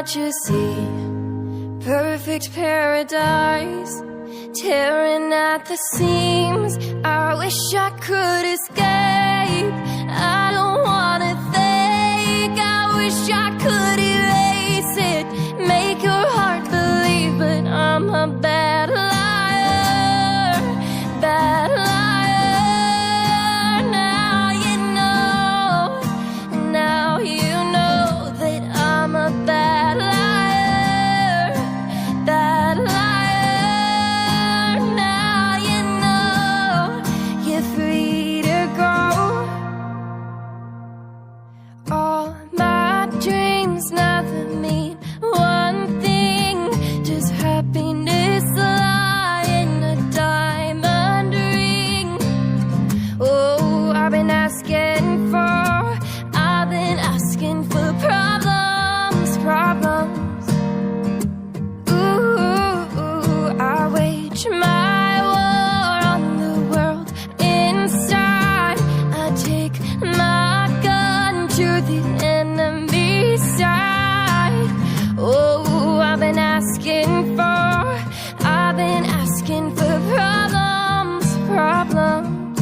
what you see. Perfect paradise, tearing at the seams. I wish I could escape. I don't wanna think. I wish I could erase it, make your heart believe, but I'm a bad liar, bad liar. Now you know, now you know that I'm a bad liar, bad liar. Now you know you're free to go. All my dreams never mean one thing, just happiness lie in a diamond ring. Oh, I've been asking for problems, problems. Ooh, I wage my war on the world inside. I take my gun to the enemy side. Oh, I've been asking for problems, problems.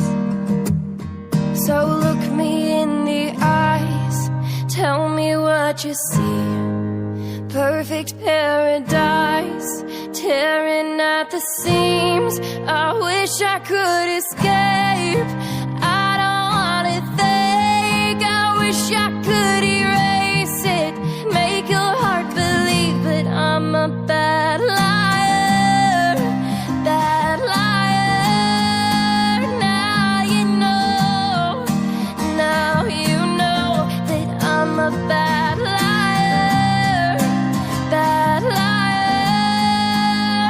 So look me in the eyes, tell me what you see. Perfect paradise, tearing at the seams. I wish I could escape. I don't wanna think. I wish I could erase it, make your heart believe, but I'm a bad liar, bad liar. Now you know, now you know that I'm a bad liar, bad liar.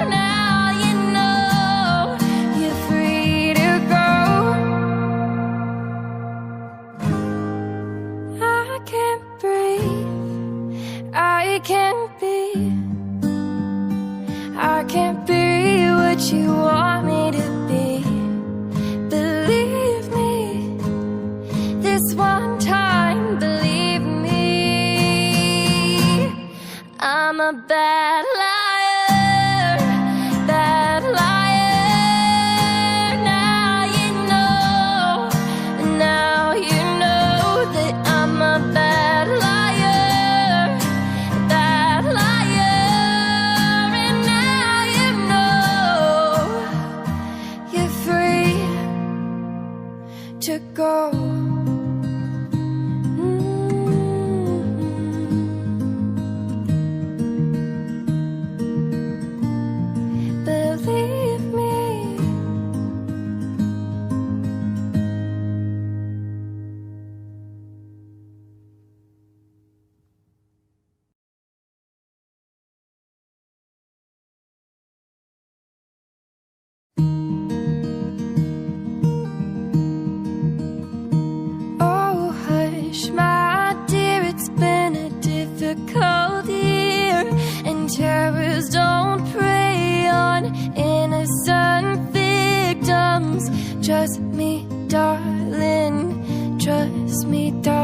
Now you know you're free to go. I can't breathe, I can't be, I can't be what you want me to be. Believe me, this one time, believe me. I'm a bad liar, bad liar. Now you know, now you know that I'm a bad liar, bad liar. And now you know you're free to go. Believe me. Oh, hush, my dear, it's been a difficult year, and terrors don't prey on innocent victims. Trust me, darling, trust me, darling.